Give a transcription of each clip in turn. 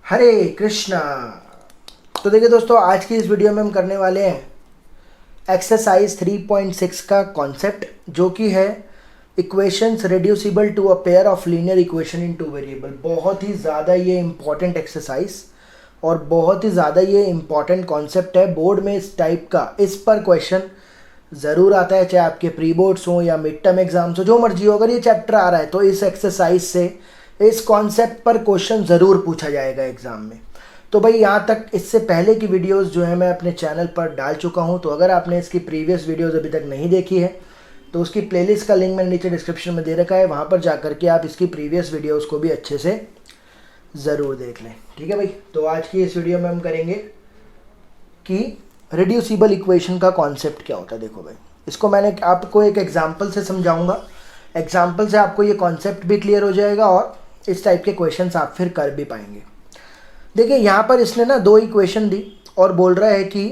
हरे कृष्णा। तो देखिए दोस्तों, आज की इस वीडियो में हम करने वाले हैं एक्सरसाइज 3.6 का कॉन्सेप्ट, जो कि है equations reducible to a pair of linear equation in two variable. बहुत ही ज़्यादा ये इम्पॉर्टेंट एक्सरसाइज और बहुत ही ज़्यादा ये इम्पॉर्टेंट कॉन्सेप्ट है। बोर्ड में इस टाइप का इस पर क्वेश्चन ज़रूर आता है, चाहे आपके प्री बोर्ड्स हों या मिड टर्म एग्जाम्स हो, जो मर्जी हो। अगर ये चैप्टर आ रहा है तो इस एक्सरसाइज से इस कॉन्सेप्ट पर क्वेश्चन ज़रूर पूछा जाएगा एग्ज़ाम में। तो भाई, यहाँ तक इससे पहले की वीडियोस जो है मैं अपने चैनल पर डाल चुका हूँ। तो अगर आपने इसकी प्रीवियस वीडियोस अभी तक नहीं देखी है तो उसकी प्लेलिस्ट का लिंक मैंने नीचे डिस्क्रिप्शन में दे रखा है, वहाँ पर जा करके आप इसकी प्रीवियस वीडियोस को भी अच्छे से ज़रूर देख लें। ठीक है भाई। तो आज की इस वीडियो में हम करेंगे कि रिड्यूसिबल इक्वेशन का कॉन्सेप्ट क्या होता है। देखो भाई, इसको मैंने आपको एक एग्जांपल से समझाऊंगा। एग्जांपल से आपको ये कॉन्सेप्ट भी क्लियर हो जाएगा और इस टाइप के क्वेश्चंस आप फिर कर भी पाएंगे। देखिए, यहाँ पर इसने ना दो इक्वेशन दी और बोल रहा है कि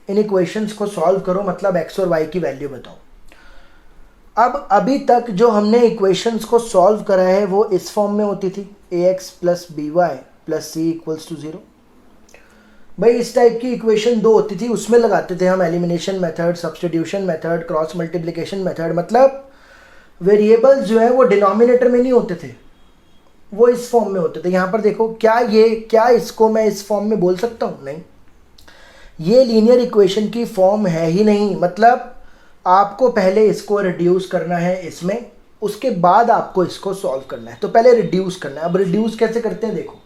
इन इक्वेशंस को सॉल्व करो, मतलब एक्स और वाई की वैल्यू बताओ। अब अभी तक जो हमने इक्वेशंस को सॉल्व करा है वो इस फॉर्म में होती थी, A X plus B Y plus C equals to 0। भाई, इस टाइप की इक्वेशन दो होती थी, उसमें लगाते थे हम elimination method, substitution method, cross multiplication method. मतलब वेरिएबल्स जो है वो डिनोमिनेटर में नहीं होते थे, वो इस फॉर्म में होते थे। यहाँ पर देखो, क्या इसको मैं इस फॉर्म में बोल सकता हूँ? नहीं, ये लीनियर इक्वेशन की फॉर्म है ही नहीं। मतलब आपको पहले इसको रिड्यूस करना है इसमें, उसके बाद आपको इसको सॉल्व करना है। तो पहले रिड्यूस करना है। अब रिड्यूस कैसे करते हैं? देखो,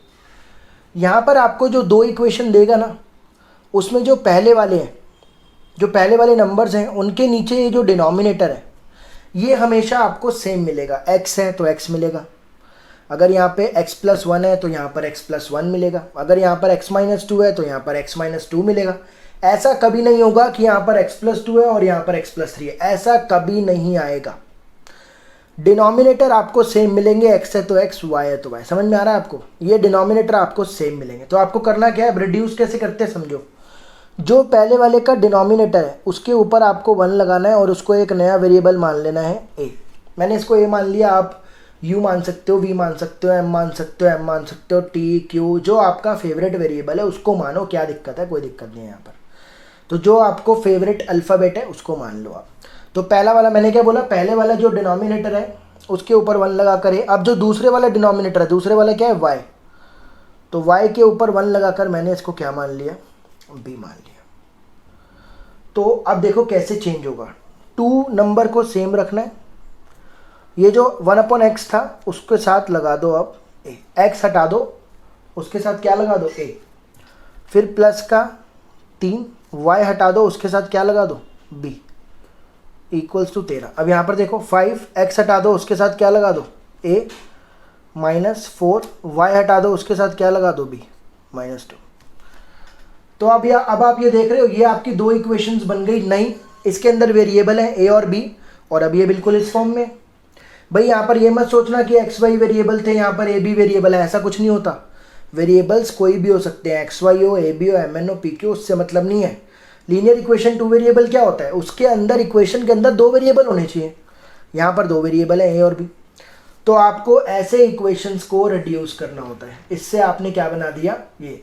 यहाँ पर आपको जो दो इक्वेशन देगा ना, उसमें जो पहले वाले नंबर्स हैं, उनके नीचे ये जो डिनोमिनेटर है ये हमेशा आपको सेम मिलेगा। x है तो x मिलेगा, अगर यहाँ पे x प्लस 1 है तो यहाँ पर x प्लस 1 मिलेगा, अगर यहाँ पर x माइनस 2 है तो यहाँ पर x माइनस 2 मिलेगा। ऐसा कभी नहीं होगा कि यहाँ पर x प्लस 2 है और यहाँ पर x प्लस 3 है, ऐसा कभी नहीं आएगा। डिनोमिनेटर आपको सेम मिलेंगे, x है तो x, y है तो y। समझ में आ रहा है आपको? ये डिनोमिनेटर आपको सेम मिलेंगे। तो आपको करना क्या है, रिड्यूस कैसे करते हैं समझो। जो पहले वाले का डिनोमिनेटर है उसके ऊपर आपको 1 लगाना है और उसको एक नया वेरिएबल मान लेना है a। मैंने इसको a मान लिया, आप u मान सकते हो, v मान सकते हो, m मान सकते हो, m मान सकते हो, t q, जो आपका फेवरेट वेरिएबल है उसको मानो। क्या दिक्कत है? कोई दिक्कत नहीं है यहाँ पर। तो जो आपको फेवरेट अल्फ़ाबेट है उसको मान लो आप। तो पहला वाला मैंने क्या बोला, पहले वाला जो डिनोमिनेटर है उसके ऊपर 1 लगा कर। अब जो दूसरे वाला डिनोमिनेटर है, दूसरे वाला क्या है, y। तो y के ऊपर 1 लगाकर मैंने इसको क्या मान लिया, b मान लिया। तो अब देखो कैसे चेंज होगा। 2 नंबर को सेम रखना है, ये जो 1/x था उसके साथ लगा दो अब a, x हटा दो, उसके साथ क्या लगा दो, a। फिर प्लस का 3, y हटा दो, उसके साथ क्या लगा दो, b, इक्वल्स टू 13। अब यहाँ पर देखो 5x हटा दो, उसके साथ क्या लगा दो, a, माइनस 4, y हटा दो, उसके साथ क्या लगा दो, b, -2। तो अब आप ये देख रहे हो, ये आपकी दो इक्वेशंस बन गई नई। इसके अंदर वेरिएबल है a और b, और अब ये बिल्कुल इस फॉर्म में। भाई, यहाँ पर ये मत सोचना कि एक्स वाई वेरिएबल थे, यहाँ पर ए बी वेरिएबल है, ऐसा कुछ नहीं होता। वेरिएबल्स कोई भी हो सकते हैं, एक्स वाई हो, ए बी हो, एम एन हो, पी क्यू, उससे मतलब नहीं है। लीनियर इक्वेशन 2 वेरिएबल क्या होता है, उसके अंदर इक्वेशन के अंदर 2 वेरिएबल होने चाहिए। यहाँ पर 2 वेरिएबल है, ए और बी। तो आपको ऐसे इक्वेशंस को रिड्यूस करना होता है। इससे आपने क्या बना दिया, ये।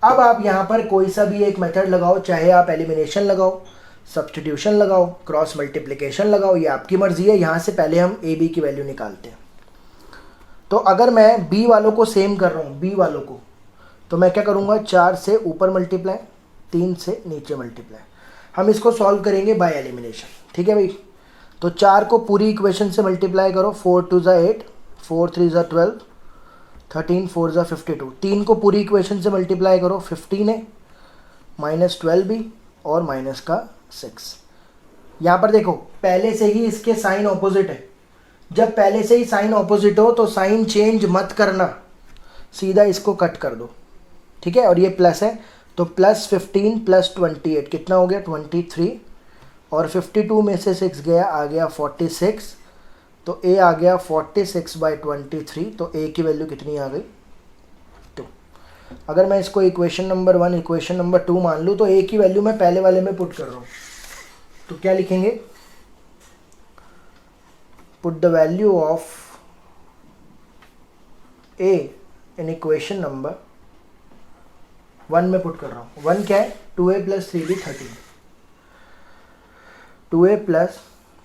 अब आप यहाँ पर कोई सा भी एक मेथड लगाओ, चाहे आप एलिमिनेशन लगाओ, सब्स्टिट्यूशन लगाओ, क्रॉस मल्टीप्लिकेशन लगाओ, ये आपकी मर्जी है। यहाँ से पहले हम ए बी की वैल्यू निकालते हैं। तो अगर मैं बी वालों को सेम कर रहा हूँ, बी वालों को, तो मैं क्या करूँगा, 4 से ऊपर मल्टीप्लाई, 3 से नीचे मल्टीप्लाई। हम इसको सॉल्व करेंगे बाय एलिमिनेशन। ठीक है भाई। तो 4 को पूरी इक्वेशन से मल्टीप्लाई करो, 4 2 ज़ा 8, 4 3 ज़ा 12, 13 4 ज़ा 52। 3 को पूरी इक्वेशन से मल्टीप्लाई करो, 15 है, -12 भी, और माइनस का 6। यहाँ पर देखो, पहले से ही इसके साइन ऑपोजिट है। जब पहले से ही साइन ऑपोजिट हो तो साइन चेंज मत करना, सीधा इसको कट कर दो। ठीक है। और ये प्लस है, तो +15 + 28 कितना हो गया, 23। और 52 में से 6 गया, आ गया 46। तो a आ गया 46/23। तो a की वैल्यू कितनी आ गई, 2। अगर मैं इसको इक्वेशन नंबर 1 इक्वेशन नंबर 2 मान लूँ तो a की वैल्यू मैं पहले वाले में पुट कर रहा हूँ। तो क्या लिखेंगे, put the value of a in equation number 1 में पुट कर रहा हूँ। 1 क्या है, 2a plus 3b 13, 2a plus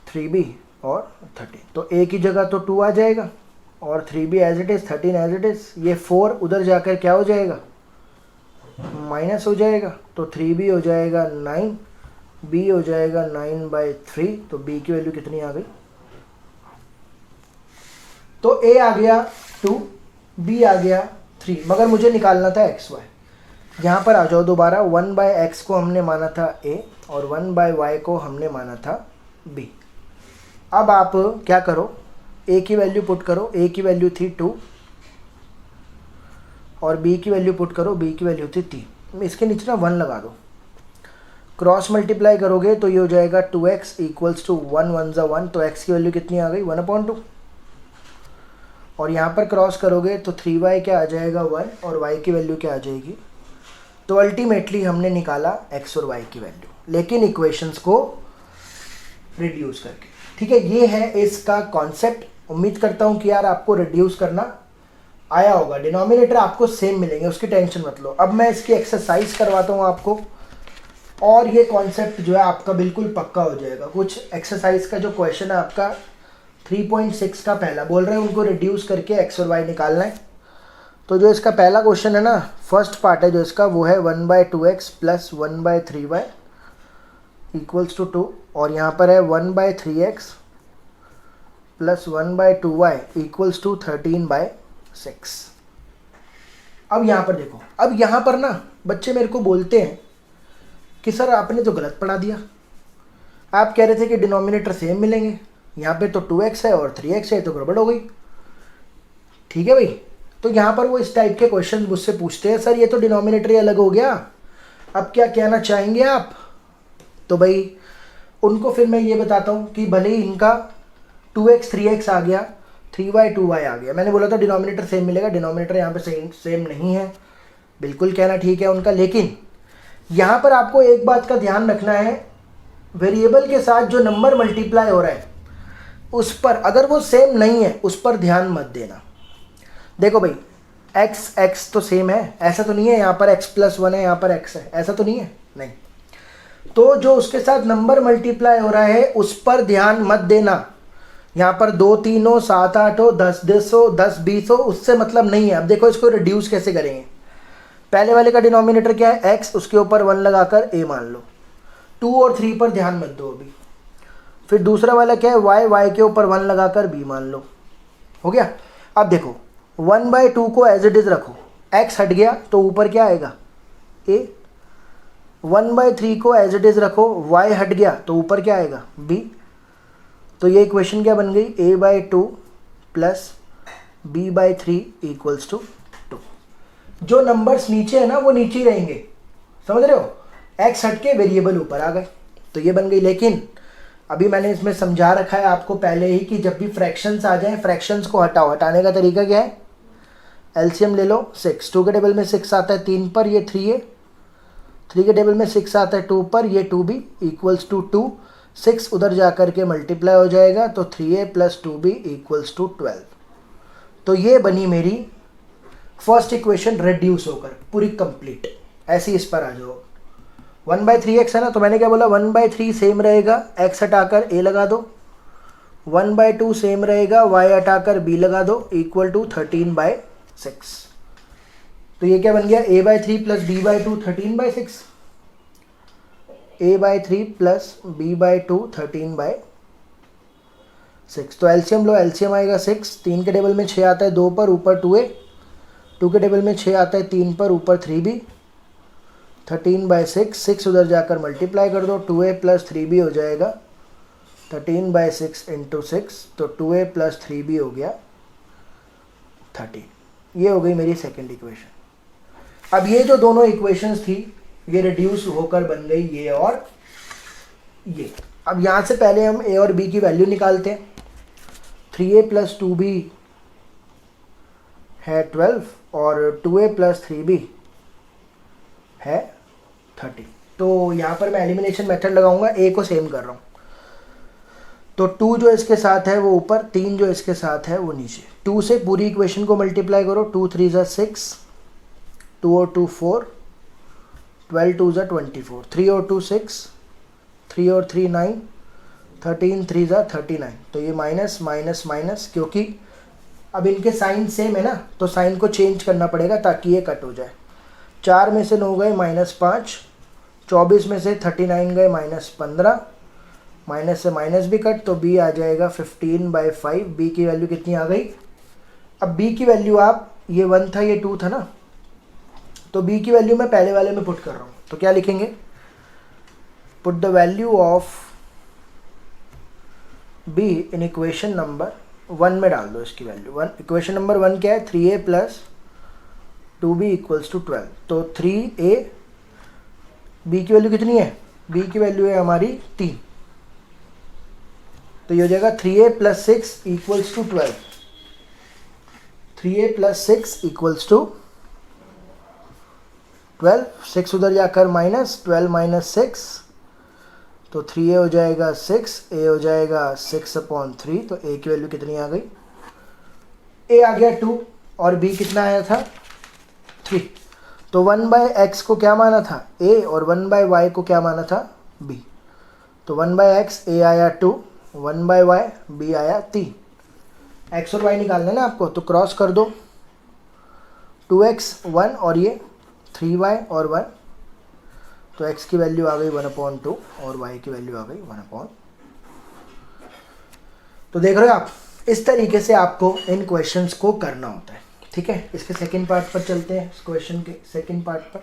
3b और 13, तो a की जगह तो 2 आ जाएगा और 3b as it is, 13 as it is. ये 4 उधर जाकर क्या हो जाएगा, माइनस हो जाएगा, तो 3b हो जाएगा 9, b हो जाएगा 9/3, तो b की वैल्यू कितनी आ गई, तो a आ गया 2, b आ गया 3, मगर मुझे निकालना था xy। यहाँ पर आ जाओ दोबारा, 1/x को हमने माना था a और 1/y को हमने माना था b। अब आप क्या करो, a की वैल्यू पुट करो, a की वैल्यू थी 2 और b की वैल्यू पुट करो, b की वैल्यू थी 3। इसके नीचे ना 1 लगा दो, क्रॉस मल्टीप्लाई करोगे तो ये हो जाएगा 2x इक्वल्स टू 1 1 ज़ा 1, तो x की वैल्यू कितनी आ गई, 1/2। और यहाँ पर क्रॉस करोगे तो 3y क्या आ जाएगा 1 और y की वैल्यू क्या आ जाएगी। तो अल्टीमेटली हमने निकाला x और y की वैल्यू, लेकिन इक्वेशंस को रिड्यूस करके। ठीक है, ये है इसका कॉन्सेप्ट। उम्मीद करता हूँ कि यार आपको रिड्यूस करना आया होगा। डिनोमिनेटर आपको सेम मिलेंगे, उसकी टेंशन मत लो। अब मैं इसकी एक्सरसाइज करवाता हूँ आपको, और ये कॉन्सेप्ट जो है आपका बिल्कुल पक्का हो जाएगा। कुछ एक्सरसाइज का जो क्वेश्चन है आपका 3.6 का पहला बोल रहे हैं उनको रिड्यूस करके x और y निकालना है। तो जो इसका पहला क्वेश्चन है ना, फर्स्ट पार्ट है जो इसका, वो है 1/2x plus 1/3y equals to 2, और यहाँ पर है 1/3x plus 1/2y equals to 13/6। अब यहाँ पर देखो, अब यहाँ पर ना बच्चे मेरे को बोलते हैं कि सर आपने तो गलत पढ़ा दिया, आप कह रहे थे कि डिनोमिनेटर सेम मिलेंगे, यहाँ पे तो 2x है और 3x है, तो गड़बड़ हो गई। ठीक है भाई, तो यहाँ पर वो इस टाइप के क्वेश्चन मुझसे पूछते हैं, सर ये तो डिनोमिनेटर ही अलग हो गया, अब क्या कहना चाहेंगे आप। तो भाई उनको फिर मैं ये बताता हूँ कि भले ही इनका 2x 3x आ गया, 3y 2y आ गया, मैंने बोला था डिनोमिनेटर सेम मिलेगा, डिनोमिनेटर यहाँ पे सेम नहीं है, बिल्कुल कहना ठीक है उनका। लेकिन यहाँ पर आपको एक बात का ध्यान रखना है, वेरिएबल के साथ जो नंबर मल्टीप्लाई हो रहा है उस पर अगर वो सेम नहीं है उस पर ध्यान मत देना। देखो भाई x तो सेम है, ऐसा तो नहीं है यहाँ पर x+1 है यहाँ पर x है, ऐसा तो नहीं है, नहीं। तो जो उसके साथ नंबर मल्टीप्लाई हो रहा है उस पर ध्यान मत देना। यहाँ पर 2 3 हो, 7 8 हो, 10 10 हो, 10 20 हो, उससे मतलब नहीं है। अब देखो इसको रिड्यूस कैसे करेंगे। पहले वाले का डिनोमिनेटर क्या है x, उसके ऊपर 1 लगाकर a मान लो, 2 और 3 पर ध्यान मत दो अभी। फिर दूसरा वाला क्या है y के ऊपर 1 लगाकर b मान लो, हो गया। अब देखो 1/2 को एज इट इज रखो, x हट गया तो ऊपर क्या आएगा a, 1/3 को एज इट इज रखो, y हट गया तो ऊपर क्या आएगा b। तो ये इक्वेशन क्या बन गई, a/2 plus b/3 equals to 2। जो नंबर्स नीचे है ना वो नीचे ही रहेंगे, समझ रहे हो, x हट के वेरिएबल ऊपर आ गए, तो ये बन गई। लेकिन अभी मैंने इसमें समझा रखा है आपको पहले ही कि जब भी फ्रैक्शंस आ जाएं फ्रैक्शंस को हटाओ। हटाने का तरीका क्या है, एलसीएम ले लो, 6 2 के टेबल में 6 आता है 3 पर, ये 3 है, 3 के टेबल में 6 आता है 2 पर, ये 2b इक्वल्स टू 2, 6 उधर जा कर के मल्टीप्लाई हो जाएगा, तो 3a plus 2b equals to 12। तो ये बनी मेरी फर्स्ट इक्वेशन रिड्यूस होकर पूरी कंप्लीट। ऐसी इस पर आ जाओ, 1/3x है ना, तो मैंने क्या बोला 1/3 सेम रहेगा, x हटाकर a लगा दो, 1/2 सेम रहेगा, y हटाकर b लगा दो, इक्वल टू 13/6। तो ये क्या बन गया, a/3 plus b/2 13/6, a/3 plus b/2 13/6। तो एलसीएम लो, एलसीएम आएगा 6, 3 के टेबल में 6 आता है 2 पर, ऊपर 2a, 2 के टेबल में 6 आता है 3 पर, ऊपर 3b, 13/6, 6 उधर जाकर मल्टीप्लाई कर दो, 2a प्लस 3b हो जाएगा 13/6 इंटू 6, तो 2a प्लस 3b हो गया 13। ये हो गई मेरी सेकंड इक्वेशन। अब ये जो दोनों इक्वेशंस थी ये रिड्यूस होकर बन गई ये और ये। अब यहाँ से पहले हम a और b की वैल्यू निकालते हैं। 3a प्लस 2b है 12 और 2a प्लस 3b है 30। तो यहाँ पर मैं एलिमिनेशन मेथड लगाऊंगा, a को सेम कर रहा हूँ, तो 2 जो इसके साथ है वो ऊपर, 3 जो इसके साथ है वो नीचे। 2 से पूरी इक्वेशन को मल्टीप्लाई करो, 2 3 ज़ा 6, 2 और 2 4, 12 2 ज़ा 24, 3 और 2 6, 3 और 3 9, 13 3 ज़ा 39। तो ये माइनस माइनस माइनस, क्योंकि अब इनके साइन सेम है ना, तो साइन को चेंज करना पड़ेगा ताकि ये कट हो जाए। 4 में से 9 गए -5, 24 में से 39 गए -15, माइनस से माइनस भी कट, तो b आ जाएगा 15/5। b की वैल्यू कितनी आ गई? अब b की वैल्यू आप, ये 1 था ये 2 था ना, तो b की वैल्यू मैं पहले वाले में पुट कर रहा हूँ। तो क्या लिखेंगे? Put the value of b in equation number 1 में डाल दो इसकी वैल्यू। 1, इक्वेशन नंबर 1 क्या है? 3a + 2b = 12। तो 3a, b की वैल्यू कितनी है? b की वैल्यू है हमारी 3, तो ये हो जाएगा 3a + 6 = 12। 3a + 6 = 12। 6 उधर जाकर माइनस, 12 - 6, तो 3a हो जाएगा 6, a हो जाएगा 6/3। तो a की वैल्यू कितनी आ गई? a आ गया 2 और b कितना आया था? 3। तो 1/x को क्या माना था? a, और 1/y को क्या माना था? b। तो 1/x a आया 2, 1/y b आया 3। x और y निकालना है ना आपको, तो क्रॉस कर दो। 2x 1 और ये 3y और 1, तो x की वैल्यू आ गई 1/2 और y की वैल्यू आ गई 1/। तो देख रहे हो आप, इस तरीके से आपको इन क्वेश्चंस को करना होता है। ठीक है, इसके सेकंड पार्ट पर चलते हैं। इस क्वेश्चन के सेकंड पार्ट पर,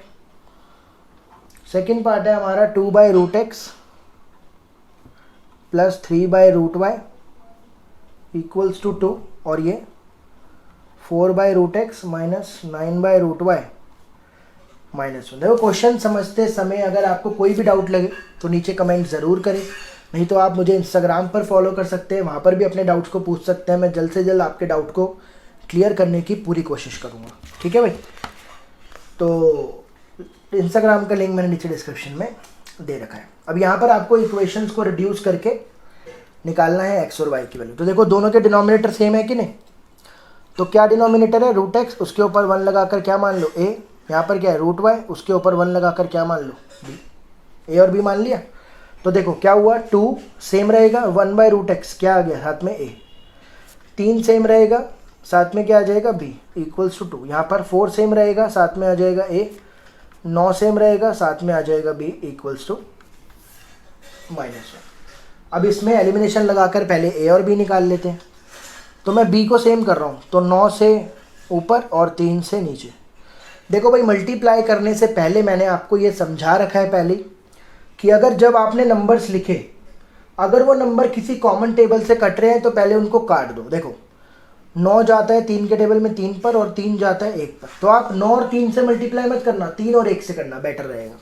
सेकंड पार्ट है हमारा 2/√x + 3/√y = 2, और ये 4/√x - 9/√y -1। देखो, क्वेश्चन समझते समय अगर आपको कोई भी डाउट लगे तो नीचे कमेंट ज़रूर करें, नहीं तो आप मुझे इंस्टाग्राम पर फॉलो कर सकते हैं, वहाँ पर भी अपने डाउट्स को पूछ सकते हैं। मैं जल्द से जल्द आपके डाउट को क्लियर करने की पूरी कोशिश करूँगा। ठीक है भाई, तो इंस्टाग्राम का लिंक मैंने नीचे डिस्क्रिप्शन में दे रखा है। अब यहाँ पर आपको इक्वेशंस को रिड्यूस करके निकालना है x और y की वैल्यू। तो देखो, दोनों के डिनोमिनेटर सेम है कि नहीं? तो क्या डिनोमिनेटर है? √x, उसके ऊपर 1 लगाकर क्या मान लो? a। यहाँ पर क्या है? √y, उसके ऊपर 1 लगाकर क्या मान लो? b। a और b मान लिया। तो देखो क्या हुआ, 2 सेम रहेगा, 1/√x क्या आ गया साथ में? a। 3 सेम रहेगा, साथ में क्या आ जाएगा? b = 2। यहाँ पर 4 सेम रहेगा, साथ में आ जाएगा a। 9 सेम रहेगा, साथ में आ जाएगा b = -1। अब इसमें एलिमिनेशन लगाकर पहले a और b निकाल लेते हैं। तो मैं b को सेम कर रहा हूँ, तो 9 से ऊपर और 3 से नीचे। देखो भाई, मल्टीप्लाई करने से पहले मैंने आपको ये समझा रखा है पहले कि अगर जब आपने नंबर्स लिखे, अगर वो नंबर किसी कॉमन टेबल से कट रहे हैं तो पहले उनको काट दो। देखो, 9 जाता है 3 के टेबल में 3 पर, और 3 जाता है 1 पर। तो आप 9 और 3 से मल्टीप्लाई मत करना, 3 और 1 से करना, बेटर रहेगा।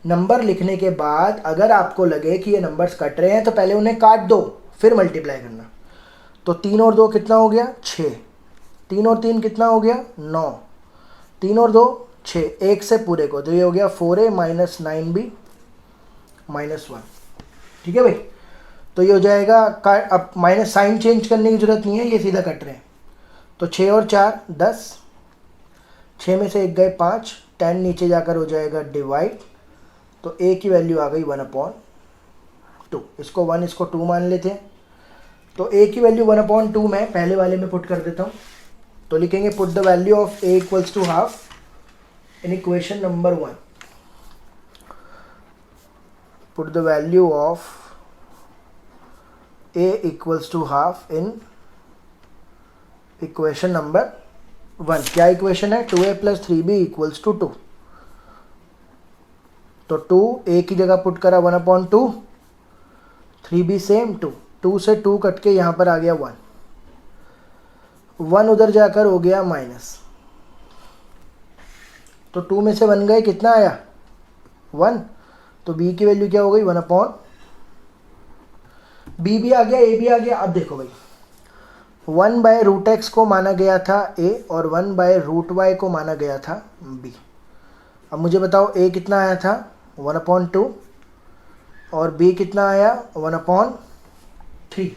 नंबर लिखने के बाद अगर आपको लगे कि ये नंबर्स कट रहे हैं तो पहले उन्हें काट दो, फिर मल्टीप्लाई करना। तो 3 और 2 कितना हो गया? 6। 3 और 3 कितना हो गया? 9। 3 और 2 6, 1 से पूरे को, तो ये हो गया 4a - 9b -1। ठीक है भाई, तो ये हो जाएगा। अब माइनस साइन चेंज करने की जरूरत नहीं है, ये सीधा कट रहे हैं। तो 6 और 4 10, 6 में से 1 गए 5, 10 नीचे जाकर हो जाएगा डिवाइड। तो a की वैल्यू आ गई 1/2। इसको 1, इसको 2 मान लेते हैं। तो a की वैल्यू 1/2 मैं पहले वाले में पुट कर देता हूँ। तो लिखेंगे put the value of a = ½ in equation number 1। Put the value of a = ½ in equation number 1। क्या इक्वेशन है? 2a + 3b = 2। तो 2 a की जगह पुट करा 1/2, 3b सेम 2, 2 से 2 कट के यहाँ पर आ गया 1, 1 उधर जाकर हो गया माइनस। तो 2 में से 1 गए, कितना आया? 1। तो b की वैल्यू क्या हो गई? 1/, b भी आ गया, a भी आ गया। अब देखो भाई, 1/√x को माना गया था a और 1/√y को माना गया था b। अब मुझे बताओ a कितना आया था? 1/2, और b कितना आया? 1/3।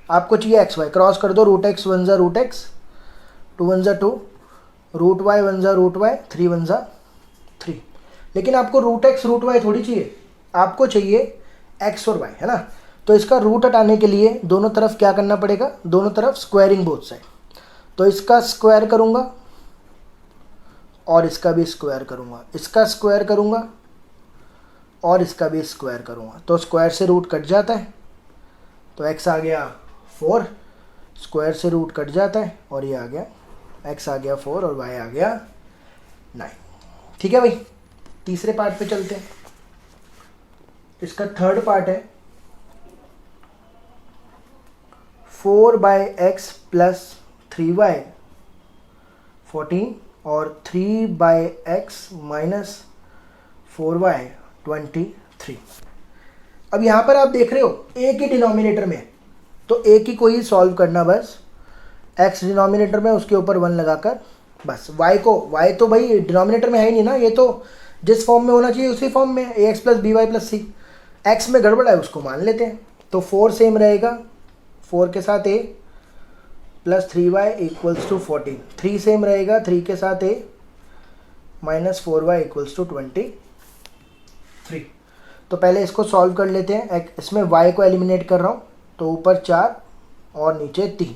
आपको चाहिए xy, क्रॉस कर दो। √x 1 ज़ा √x, 2 1 ज़ा 2, √y 1 ज़ा √y, 3 1 ज़ा 3। लेकिन आपको रूट एक्स रूट वाई थोड़ी चाहिए, आपको चाहिए एक्स और वाई, है ना। तो इसका रूट हटाने के लिए दोनों तरफ क्या करना पड़ेगा, दोनों तरफ स्क्वायरिंग बोथ साइड। तो इसका स्क्वायर करूँगा और इसका भी स्क्वायर करूँगा, इसका स्क्वायर करूँगा और इसका भी स्क्वायर करूँगा। तो स्क्वायर से रूट कट जाता है, तो x आ गया 4, स्क्वायर से रूट कट जाता है और ये आ गया x आ गया 4 और y आ गया 9। ठीक है भाई, तीसरे पार्ट पे चलते हैं। इसका थर्ड पार्ट है 4/x प्लस 3y 14 और 3/x माइनस 4y 23। अब यहाँ पर आप देख रहे हो एक ही डिनोमिनेटर में, तो एक ही को ही सॉल्व करना बस। x डिनोमिनेटर में, उसके ऊपर 1 लगाकर बस। y तो भाई डिनोमिनेटर में है ही नहीं ना, ये तो जिस फॉर्म में होना चाहिए उसी फॉर्म में, ax plus B Y plus C. x में गड़बड़ है उसको मान लेते हैं। तो 4 सेम रहेगा, 4 के साथ a plus 3y equals to 14। 3 same रहेगा, 3 के साथ a minus 4y equals to 23। तो पहले इसको सॉल्व कर लेते हैं। इसमें y को एलिमिनेट कर रहा हूँ, तो ऊपर 4 और नीचे 3।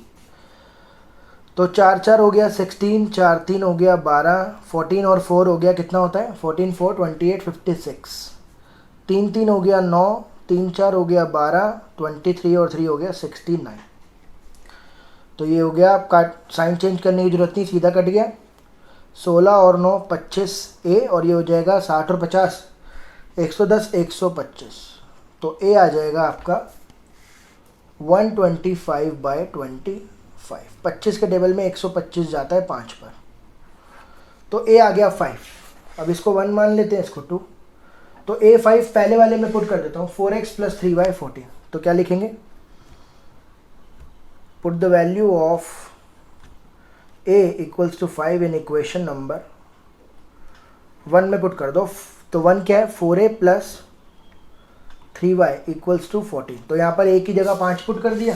तो 4 4 हो गया 16, 4 3 हो गया 12, 14 और 4 हो गया कितना होता है 14 4 28 56, 3 3 हो गया 9, 3 4 हो गया 12, 23 और 3 हो गया 69। तो ये हो गया, आपका साइन चेंज करने की जरूरत नहीं, सीधा कट गया। 16 और 9 25 a और ये हो जाएगा 60 और 50 110 125। तो a आ जाएगा आपका 125/25। 25 के टेबल में 125 जाता है 5 पर, तो a आ गया 5। अब इसको 1 मान लेते हैं, इसको 2। तो a 5 पहले वाले में पुट कर देता हूँ, 4x प्लस 3y 14। तो क्या लिखेंगे, put the value of a equals to 5 in equation number 1 में पुट कर दो। तो 1 क्या है 4a plus 3y equals to 14। तो यहाँ पर a की जगह 5 पुट कर दिया,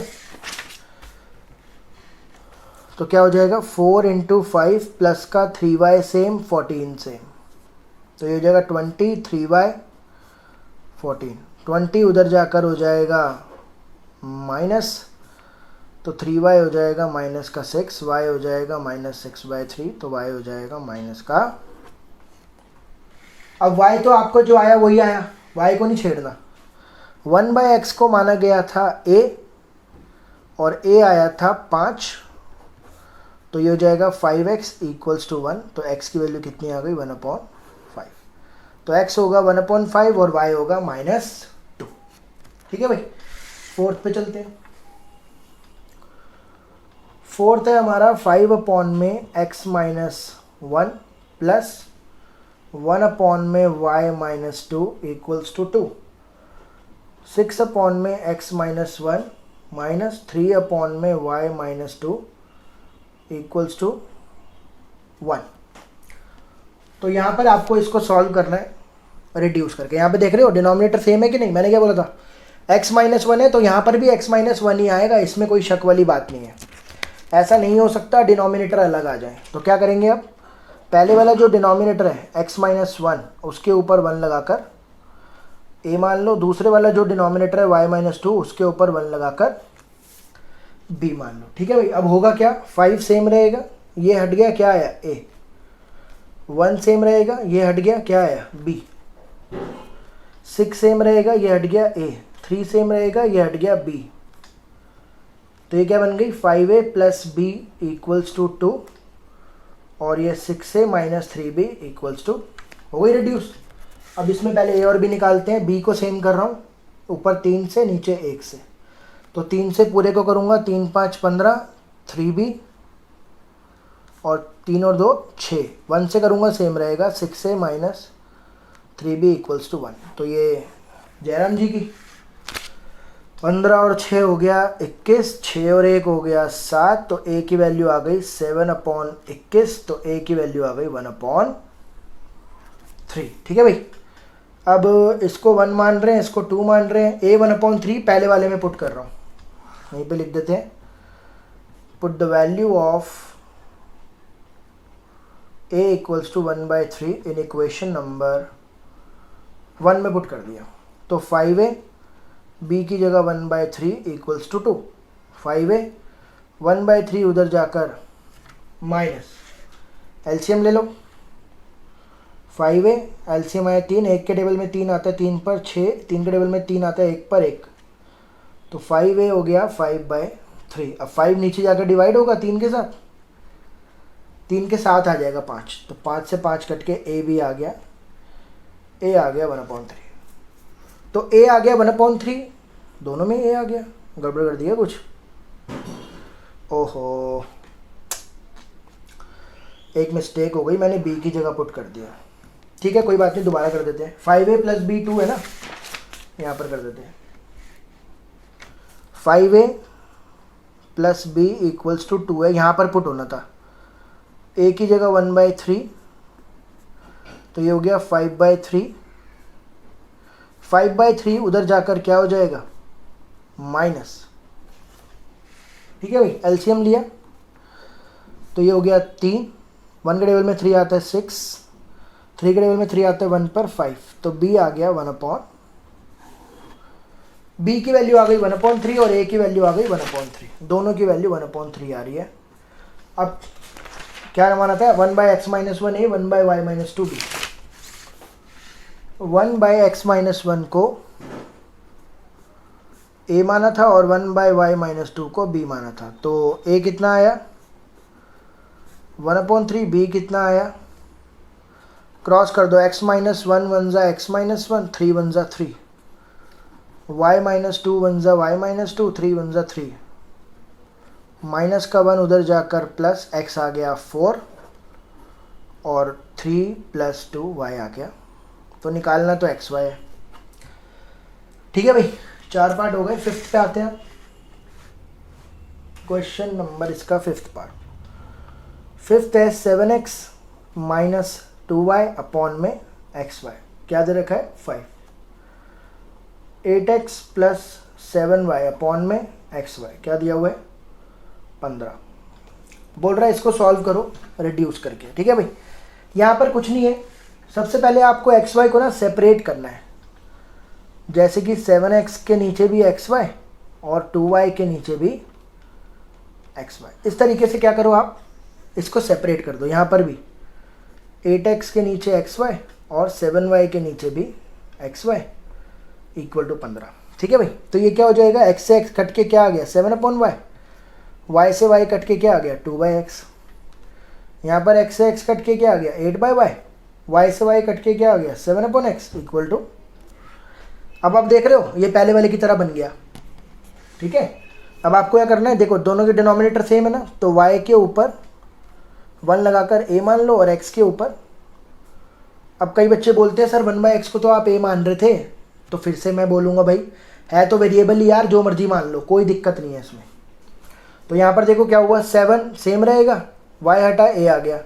तो क्या हो जाएगा 4 इंटू 5 प्लस का 3y सेम 14 सेम, तो ये हो जाएगा 20 3y 14। 20 उधर जाकर हो जाएगा माइनस, तो 3y हो जाएगा माइनस का 6, y हो जाएगा माइनस 6/3, तो y हो जाएगा माइनस का। अब y तो आपको जो आया वही आया, y को नहीं छेड़ना। 1/x को माना गया था a और a आया था 5, तो ये हो जाएगा 5x इक्वल्स टू 1। तो x की वैल्यू कितनी आ गई 1/5। तो x होगा 1/5 और y होगा -2। ठीक है भाई, फोर्थ पे चलते हैं। फोर्थ है हमारा 5 में x माइनस 1 प्लस 1 में y माइनस 2 इक्वल्स टू 2। 6 में x माइनस 1 माइनस 3 में y माइनस 2 इक्वल्स टू 1। तो यहाँ पर आपको इसको सॉल्व करना है रिड्यूस करके। यहाँ पे देख रहे हो डिनोमिनेटर सेम है कि नहीं, मैंने क्या बोला था x माइनस 1 है, तो यहाँ पर भी x माइनस 1 ही आएगा, इसमें कोई शक वाली बात नहीं है। ऐसा नहीं हो सकता डिनोमिनेटर अलग आ जाए। तो क्या करेंगे, अब पहले वाला जो डिनोमिनेटर है x माइनस 1 उसके ऊपर 1 लगाकर a मान लो, दूसरे वाला जो डिनोमिनेटर है y माइनस 2 उसके ऊपर 1 लगाकर b मान लो। ठीक है भाई, अब होगा क्या 5 सेम रहेगा, ये हट गया क्या आया a, 1 सेम रहेगा, ये हट गया क्या आया b, 6 सेम रहेगा, ये हट गया a, 3 सेम रहेगा, ये हट गया b। तो ये क्या बन गई 5a plus b equals to 2 और ये 6a minus 3b equals to, हो गई रिड्यूस। अब इसमें पहले a और b निकालते हैं। b को सेम कर रहा हूँ, ऊपर 3 से नीचे 1 से, तो 3 से पूरे को करूँगा, 3 5 15, 3b और 3 और 2 6, 1 से करूँगा सेम रहेगा, 6a minus 3b equals to 1। तो ये जयराम जी की 15 और 6 हो गया 21, 6 और 1 हो गया 7, तो a की वैल्यू आ गई 7/21, तो a की वैल्यू आ गई 1/3। ठीक है भाई, अब इसको 1 मान रहे हैं, इसको 2 मान रहे हैं। a 1/3 पहले वाले में पुट कर रहा हूँ, यहीं पे लिख देते हैं, put the value of a equals to 1/3 in equation number 1 में पुट कर दिया तो 5a, b की जगह 1/3 इक्वल्स टू 2। 5a 1/3 उधर जाकर माइनस, एलसीएम ले लो। 5a एलसीएम आया 3, 1 के टेबल में 3 आता है, 3 पर 6, 3 के टेबल में 3 आता है, 1 पर 1, तो 5a हो गया 5/3। अब 5 नीचे जाकर डिवाइड होगा 3 के साथ, 3 के साथ आ जाएगा 5, तो 5 से 5 कट के a भी आ गया, a आ गया 1/3। तो a आ गया 1/3, दोनों में a आ गया, गड़बड़ कर दिया कुछ, ओहो एक मिस्टेक हो गई, मैंने b की जगह पुट कर दिया। ठीक है कोई बात नहीं, दोबारा कर देते हैं। 5a प्लस b 2 है ना, यहाँ पर कर देते हैं 5a plus b equals to 2 है, यहाँ पर पुट होना था, a की जगह 1/3, तो ये हो गया 5/3। 5/3 उधर जाकर क्या हो जाएगा, माइनस। ठीक है भाई, एलसीएम लिया तो ये हो गया 3, 1 के टेबल में 3 आता है 6, 3 के टेबल में 3 आता है 1 पर 5, तो b आ गया 1/, b की वैल्यू आ गई 1/3 और a की वैल्यू आ गई 1/3, दोनों की वैल्यू 1/3 आ रही है। अब क्या माना था, 1/x - 1a 1/y - 2b। 1/x - 1 को a माना था और 1/y - 2 को b माना था, तो a कितना आया 1/3, b कितना आया, क्रॉस कर दो, x - 1 1 जा x - 1, 3 1 जा 3, y - 2 1 जा y - 2, 3 1 जा 3, माइनस का 1 उधर जाकर प्लस, x आ गया 4 और 3 + 2 y आ गया, तो निकालना तो xy है। ठीक है भाई, 4 पार्ट हो गए, 5th पे आते हैं। क्वेश्चन नंबर इसका 5th पार्ट, 5th है 7x - 2y अपॉन में xy, क्या दे रखा है 5, 8x + 7y अपॉन में xy, क्या दिया हुआ है 15। बोल रहा है इसको सॉल्व करो रिड्यूस करके। ठीक है भाई, यहाँ पर कुछ नहीं है, सबसे पहले आपको xy को ना सेपरेट करना है, जैसे कि 7x के नीचे भी xy और 2y के नीचे भी xy, इस तरीके से क्या करो आप इसको सेपरेट कर दो। यहाँ पर भी 8x के नीचे xy और 7y के नीचे भी xy इक्वल टू 15। ठीक है भाई, तो ये क्या हो जाएगा, x से x कट के क्या आ गया 7/y, y से y कट के क्या आ गया 2/x, यहाँ पर x से x कट के क्या आ गया 8/y, y से y कट के क्या आ गया 7/x इक्वल टू, अब आप देख रहे हो ये पहले वाले की तरह बन गया। ठीक है, अब आपको क्या करना है, देखो दोनों के डिनोमिनेटर सेम है ना, तो y के ऊपर 1 लगाकर a मान लो और x के ऊपर, अब कई बच्चे बोलते हैं सर 1/x को तो आप a मान रहे थे, तो फिर से मैं बोलूँगा भाई है तो वेरिएबल ही यार, जो मर्जी मान लो, कोई दिक्कत नहीं है इसमें। तो यहाँ पर देखो क्या हुआ, 7 सेम रहेगा, y हटा a आ गया,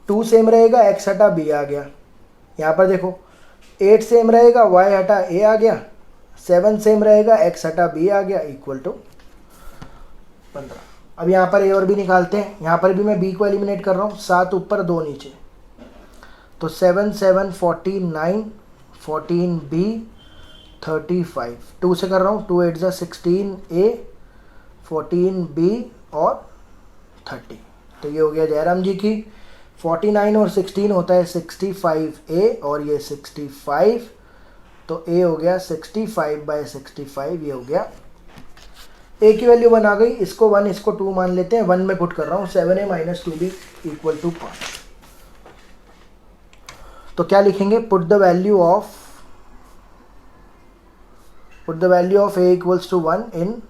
2 सेम रहेगा, x हटा b आ गया, यहाँ पर देखो 8 सेम रहेगा, y हटा a आ गया, 7 सेम रहेगा, x हटा b आ गया इक्वल टू 15। अब यहाँ पर a और b निकालते हैं, यहाँ पर भी मैं b को एलिमिनेट कर रहा हूँ, 7 ऊपर 2 नीचे, तो 7 7 49, 14b 35, 2 से कर रहा हूँ, 2 8 जा 16a, 14b और 30, तो ये हो गया जयराम जी की। 49 और 16 होता है 65a और ये 65, तो a हो गया 65/65, ये हो गया, a की वैल्यू 1 आ गई, इसको 1 इसको 2 मान लेते हैं, 1 में पुट कर रहा हूँ, 7a - 2b इक्वल टू 5। तो क्या लिखेंगे, put the value of a equals to 1 in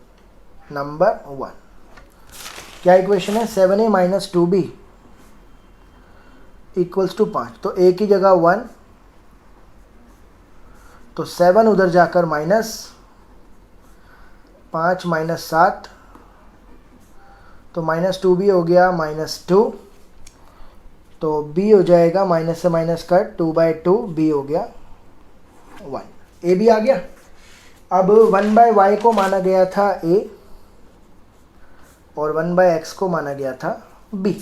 number 1। क्या इक्वेशन है, 7a - 2b इक्वल्स टू 5, तो a की जगह 1, तो 7 उधर जाकर माइनस, 5 - 7, तो -2b हो गया -2, तो b हो जाएगा माइनस से माइनस कट 2/2, b हो गया 1, a भी आ गया। अब 1/y को माना गया था a और 1/x को माना गया था b,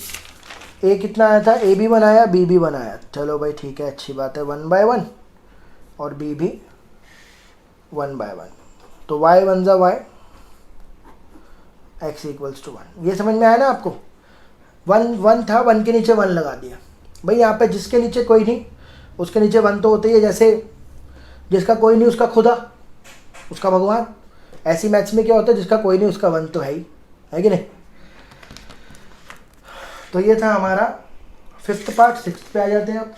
a कितना आया था, a भी बनाया b भी बनाया, चलो भाई ठीक है अच्छी बात है, 1/1 और b भी 1/1। तो y 1 ज़ा y, x इक्वल्स टू 1। ये समझ में आया ना आपको? 1 था, 1 के नीचे 1 लगा दिया। भाई यहाँ पे जिसके नीचे कोई नहीं उसके नीचे 1 तो होते ही है। जैसे जिसका कोई नहीं उसका खुदा, उसका भगवान। ऐसी मैथ्स में क्या होता है, जिसका कोई नहीं उसका 1 तो है ही, है कि नहीं? तो ये था हमारा 5th पार्ट। 6th पे आ जाते हैं अब।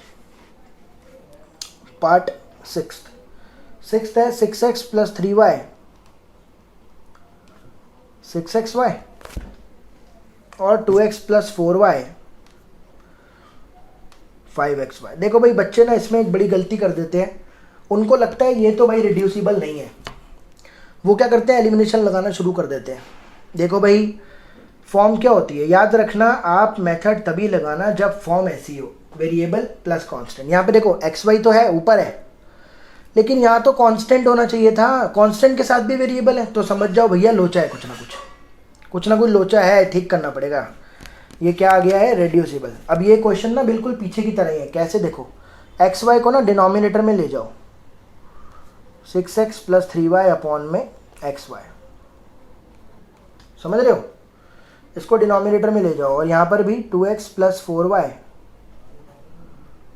पार्ट 6th है 6x प्लस 3y, 6xy और 2x प्लस 4y, 5xy। देखो भाई बच्चे ना इसमें एक बड़ी गलती कर देते हैं। उनको लगता है ये तो भाई रिड्यूसिबल नहीं है, वो क्या करते हैं, एलिमिनेशन लगाना शुरू कर देते हैं। देखो भाई फॉर्म क्या होती है, याद रखना आप मेथड तभी लगाना जब फॉर्म ऐसी हो, वेरिएबल प्लस कांस्टेंट। यहाँ पे देखो एक्स वाई तो है, ऊपर है, लेकिन यहाँ तो कांस्टेंट होना चाहिए था। कांस्टेंट के साथ भी वेरिएबल है, तो समझ जाओ भैया लोचा है, कुछ ना कुछ लोचा है, ठीक करना पड़ेगा। ये क्या आ गया है, रेड्यूसिबल। अब ये क्वेश्चन ना बिल्कुल पीछे की तरह ही है। कैसे, देखो एक्स वाई को ना डिनोमिनेटर में ले जाओ, 6x प्लस 3y अपॉन में एक्स वाई, समझ रहे हो? इसको डिनोमिनेटर में ले जाओ और यहाँ पर भी 2x प्लस 4y।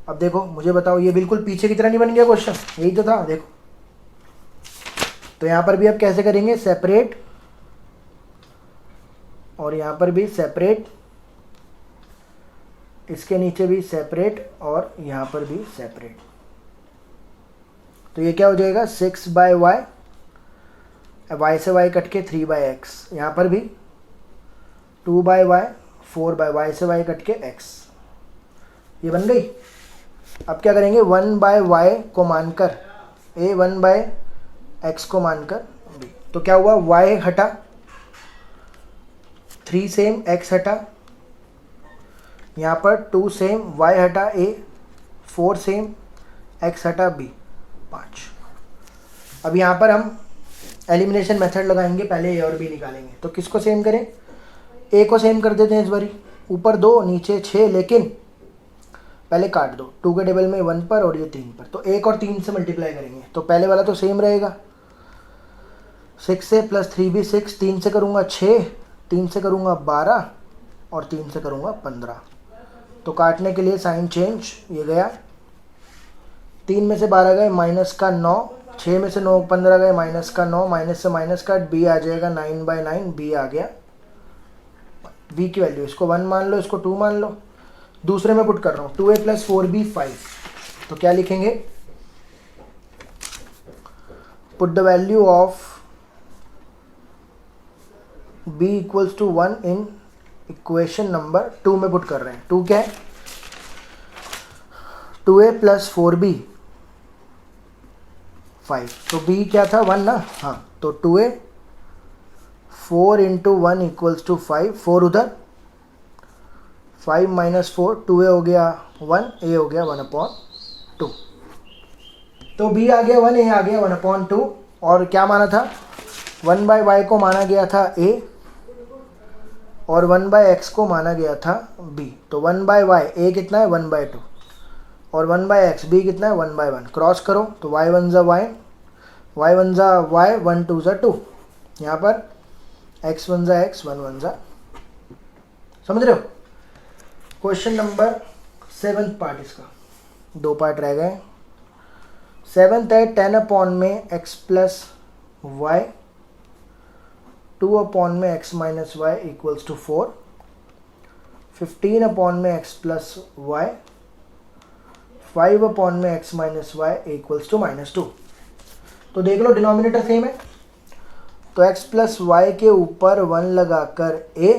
अब देखो मुझे बताओ, ये बिल्कुल पीछे की तरह नहीं बन गया क्वेश्चन? यही तो था, देखो। तो यहाँ पर भी अब कैसे करेंगे, सेपरेट, और यहाँ पर भी सेपरेट, इसके नीचे भी सेपरेट और यहाँ पर भी सेपरेट। तो ये क्या हो जाएगा, 6/y, y से y कट के 3/x, यहाँ पर भी 2/y, 4/y से y कट के x। ये बन गई। अब क्या करेंगे, 1/y को मानकर a, 1/x को मानकर b। तो क्या हुआ, y हटा, 3 सेम x हटा, यहाँ पर 2 सेम y हटा a, 4 सेम x हटा b, 5। अब यहाँ पर हम एलिमिनेशन मेथड लगाएंगे, पहले a और b निकालेंगे। तो किसको सेम करें, a को सेम कर देते हैं इस बारी। ऊपर 2 नीचे 6, लेकिन पहले काट दो, 2 के टेबल में 1 पर और ये 3 पर। तो 1 और 3 से मल्टीप्लाई करेंगे, तो पहले वाला तो सेम रहेगा, 6 से प्लस 3b 6, 3 से करूँगा 6, 3 से करूँगा 12 और 3 से करूँगा 15। तो काटने के लिए साइन चेंज, ये गया, 3 में से 12 गए माइनस का 9, 6 में से 9 15 गए माइनस का 9, माइनस से माइनस का b आ जाएगा 9/9, b आ गया। b की वैल्यू इसको 1 मान लो, इसको 2 मान लो। दूसरे में पुट कर रहा हूँ, 2a प्लस 4b 5। तो क्या लिखेंगे, put the value of b equals to 1 in equation number 2 में पुट कर रहे हैं। 2 क्या है, 2a प्लस 4b 5। तो b क्या था, 1 ना, हाँ। तो 2a 4 इंटू 1 इक्वल्स टू 5, 4 उधर, 5 माइनस 4, 2a हो गया 1, a हो गया 1/2। तो b आ गया 1, a आ गया 1/2। और क्या माना था, 1/y को माना गया था a और 1/x को माना गया था b। तो 1/y a कितना है, 1/2, और 1/x b कितना है, 1/1। क्रॉस करो तो y 1 ज़ा y, y 1 ज़ा y, 1 2 ज़ा 2। यहाँ पर x 1 ज़ा x, 1 1 ज़ा, समझ रहे हो? क्वेश्चन नंबर 7th पार्ट, इसका 2 पार्ट रह गए। 7th है 10 अपॉन में x प्लस वाई, 2 अपॉन में x minus y equals to 4, 15 upon में x प्लस वाई, 5 अपॉन में x minus y equals to -2। तो देख लो डिनोमिनेटर सेम है, तो x प्लस वाई के ऊपर 1 लगाकर a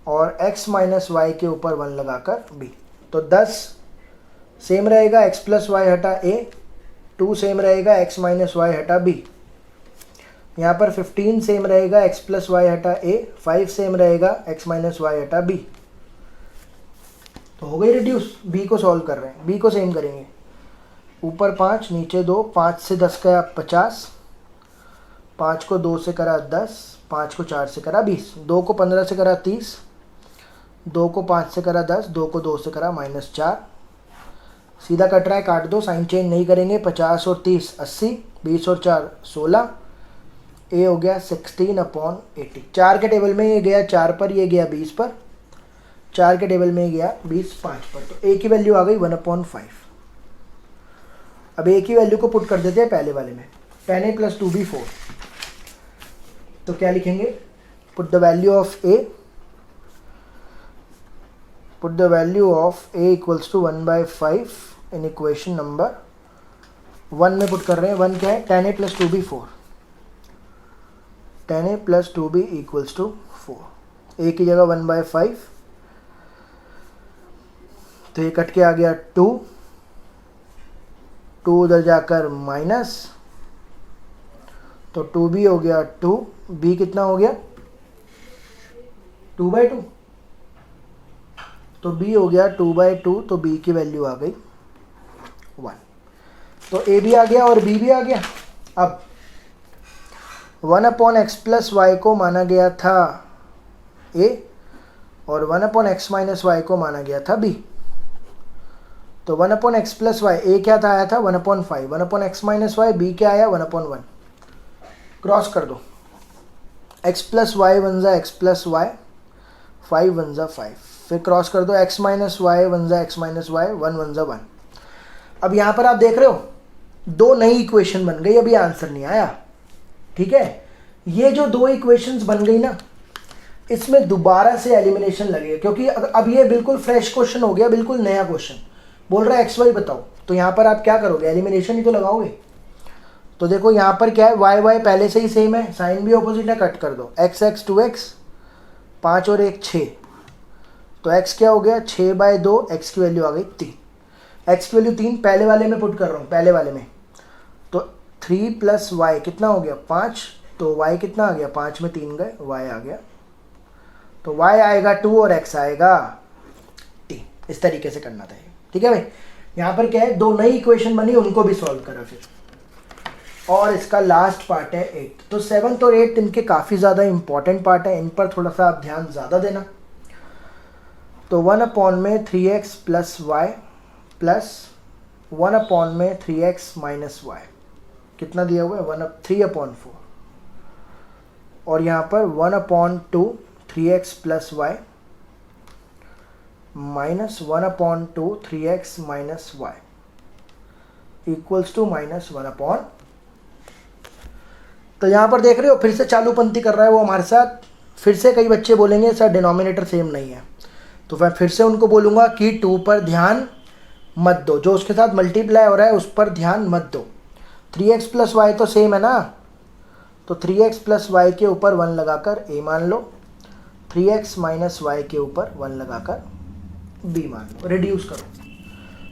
और x माइनस वाई के ऊपर 1 लगाकर b। तो 10 सेम रहेगा, x प्लस वाई हटा a, 2 सेम रहेगा, x माइनस वाई हटा b। यहाँ पर 15 सेम रहेगा, x प्लस वाई हटा a, 5 सेम रहेगा, x माइनस वाई हटा b। तो हो गई रिड्यूस। b को सॉल्व कर रहे हैं, b को सेम करेंगे, ऊपर 5 नीचे 2, 5 से 10 का 50, 5 को 2 से करा 10, 5 को 4 से करा 20, 2 को 15 से करा 30, 2 को 5 से करा 10, 2 को 2 से करा -4, सीधा कट रहा है, काट दो, साइन चेंज नहीं करेंगे। 50 और 30 80, 20 और 4 16, ए हो गया 16/80। 4 के टेबल में ये गया 4 पर, ये गया 20 पर, 4 के टेबल में ये गया 20 5 पर, तो ए की वैल्यू आ गई 1/5। अब ए की वैल्यू को पुट कर देते हैं पहले वाले में, 10a + 2b 4, तो क्या लिखेंगे, put the value of a, put the value of a equals to 1/5 in equation number 1 में पुट कर रहे हैं। 1 क्या है, 10a + 2b 4, 10a + 2b equals to 4, a की जगह 1/5, तो ये कट के आ गया 2 उधर जाकर माइनस, तो 2b हो गया 2, b कितना हो गया 2/2, तो b हो गया 2/2, तो b की वैल्यू आ गई 1। तो a भी आ गया और b भी आ गया। अब 1/x + y को माना गया था a और 1/x - y को माना गया था b। तो 1/x + y, a क्या था, आया था 1/5, 1/x - y, b क्या आया 1/1। क्रॉस कर दो, x + y 1 × x + y, 5 1 × 5, फिर क्रॉस कर दो, x - y 1 × x - y, 1 1 × 1। अब यहाँ पर आप देख रहे हो दो नई इक्वेशन बन गई, अभी आंसर नहीं आया, ठीक है। ये जो दो इक्वेशंस बन गई ना, इसमें दोबारा से एलिमिनेशन लगेगा, क्योंकि अब ये बिल्कुल फ्रेश क्वेश्चन हो गया, बिल्कुल नया क्वेश्चन बोल रहा है एक्स वाई बताओ। तो यहाँ पर आप क्या करोगे, एलिमिनेशन ही तो लगाओगे। तो देखो यहाँ पर क्या है, वाई वाई पहले से ही सेम है, साइन भी ऑपोजिट है, कट कर दो, एक्स एक्स 2x, 5 और 1 6, तो x क्या हो गया 6/2, x की वैल्यू आ गई 3, x की वैल्यू 3 पहले वाले में पुट कर रहा हूँ, पहले वाले में, तो 3 + y कितना हो गया 5, तो y कितना आ गया 5 में 3 गए, y आ गया, तो y आएगा 2 और x आएगा 3। इस तरीके से करना था, ठीक है भाई। यहाँ पर क्या है, दो नई इक्वेशन बनी, उनको भी सॉल्व करा फिर, और इसका लास्ट पार्ट है 8। तो 7th और 8th इनके काफ़ी ज़्यादा इंपॉर्टेंट पार्ट है, इन पर थोड़ा सा आप ध्यान ज़्यादा देना। तो 1/3x + y plus 1/3x - y कितना दिया हुआ है 3/4, और यहाँ पर 1/2 3x + y - 1/2 3x - y equals to -1/। तो यहाँ पर देख रहे हो फिर से चालू पंक्ति कर रहा है वो हमारे साथ। फिर से कई बच्चे बोलेंगे सर डिनोमिनेटर सेम नहीं है, तो मैं फिर से उनको बोलूँगा कि 2 पर ध्यान मत दो, जो उसके साथ मल्टीप्लाई हो रहा है उस पर ध्यान मत दो। 3x + y तो सेम है ना, तो 3x + y के ऊपर 1 लगाकर a मान लो, 3x - y के ऊपर 1 लगाकर b मान लो, रिड्यूस करो।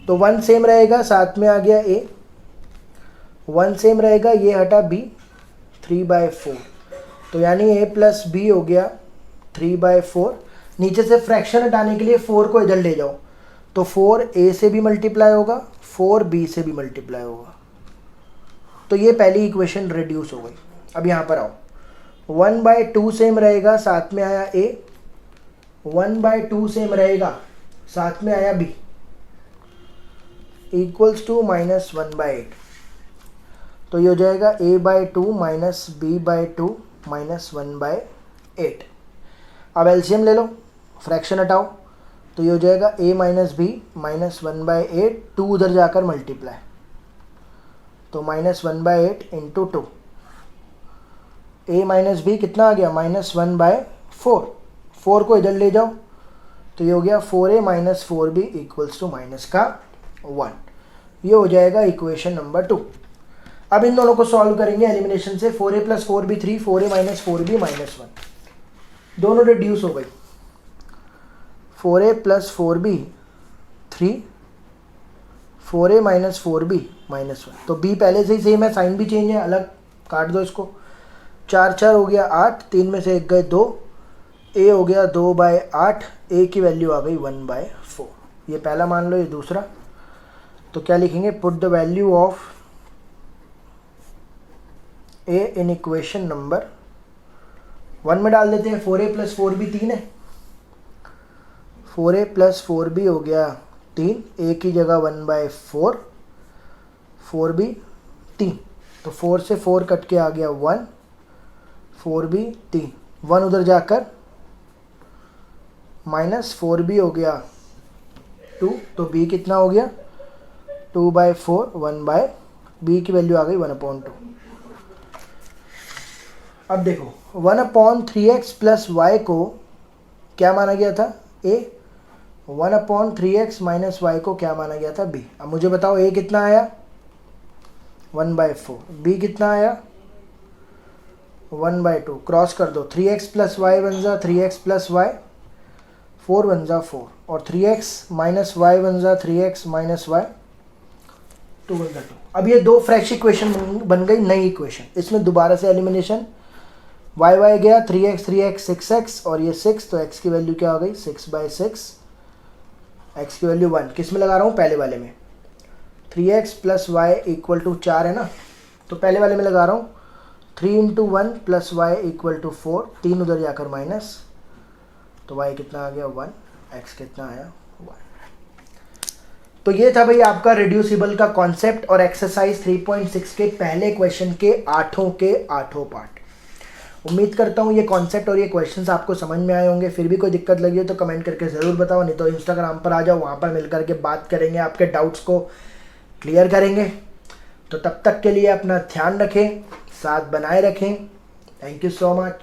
तो 1 सेम रहेगा, साथ में आ गया a, 1 सेम रहेगा, ये हटा b, 3/4, तो यानी a + b हो गया 3/4। नीचे से फ्रैक्शन हटाने के लिए 4 को इधर ले जाओ, तो 4 a से भी मल्टीप्लाई होगा, 4 b से भी मल्टीप्लाई होगा, तो ये पहली इक्वेशन रिड्यूस हो गई। अब यहाँ पर आओ, 1/2 सेम रहेगा, साथ में आया a, 1/2 सेम रहेगा, साथ में आया b, इक्वल्स टू -1/8, तो ये हो जाएगा a/2 - b/2 -1/8। अब एलसीएम ले लो, फ्रैक्शन हटाओ, तो ये हो जाएगा a - b -1/8, 2 उधर जाकर मल्टीप्लाई, तो -1/8 × 2, a - b कितना आ गया -1/4, 4 को इधर ले जाओ, तो ये हो गया 4a - 4b इक्वल्स टू -1। ये हो जाएगा इक्वेशन नंबर 2। अब इन दोनों को सॉल्व करेंगे एलिमिनेशन से, 4a + 4b 3, 4a - 4b -1, दोनों रिड्यूस हो गई, 4a + 4b 3, 4a - 4b -1, तो b पहले से ही सेम है, साइन भी चेंज है, अलग काट दो इसको, 4 4 हो गया 8, 3 में से 1 गए 2, a हो गया 2/8, a की वैल्यू आ गई 1/4। ये पहला मान लो, ये दूसरा, तो क्या लिखेंगे, put the value of a in equation number 1 में डाल देते हैं। 4a + 4b 3 है, 4a + 4b हो गया 3, ए की जगह 1/4, 4 भी 3, तो 4 से 4 कट के आ गया 1, 4 भी 3, 1 उधर जाकर -4 भी हो गया 2, तो b कितना हो गया 2/4, 1 b की वैल्यू आ गई 1/2। अब देखो 1/3x प्लस y को क्या माना गया था a, 1/3x माइनस y को क्या माना गया था b। अब मुझे बताओ a कितना आया 1/4, b कितना आया 1/2, क्रॉस कर दो, 3x प्लस वाई बन जा 3x प्लस वाई, 4 बन जा 4, और 3x माइनस वाई बन जा 3x माइनस वाई, 2 बन जा 2। अब ये दो फ्रेश इक्वेशन बन गई, नई इक्वेशन। इसमें दोबारा से एलिमिनेशन, y गया 3x 3x 6x और ये 6, तो x की वैल्यू क्या हो गई 6/6, x की वैल्यू 1। किस में लगा रहा हूँ पहले वाले में, 3x plus Y equal to 4 है ना, तो पहले वाले में लगा रहा हूँ 3 × 1 प्लस वाई इक्वल टू 4, 3 उधर जाकर माइनस, तो y कितना आ गया 1, x कितना आया 1। तो ये था भाई आपका रिड्यूसिबल का कॉन्सेप्ट और एक्सरसाइज 3.6 के पहले क्वेश्चन के आठों पार्ट। उम्मीद करता हूँ ये कॉन्सेप्ट और ये क्वेश्चंस आपको समझ में आए होंगे। फिर भी कोई दिक्कत लगी हो तो कमेंट करके ज़रूर बताओ, नहीं तो इंस्टाग्राम पर आ जाओ, वहाँ पर मिल करके बात करेंगे, आपके डाउट्स को क्लियर करेंगे। तो तब तक के लिए अपना ध्यान रखें, साथ बनाए रखें। Thank you so much.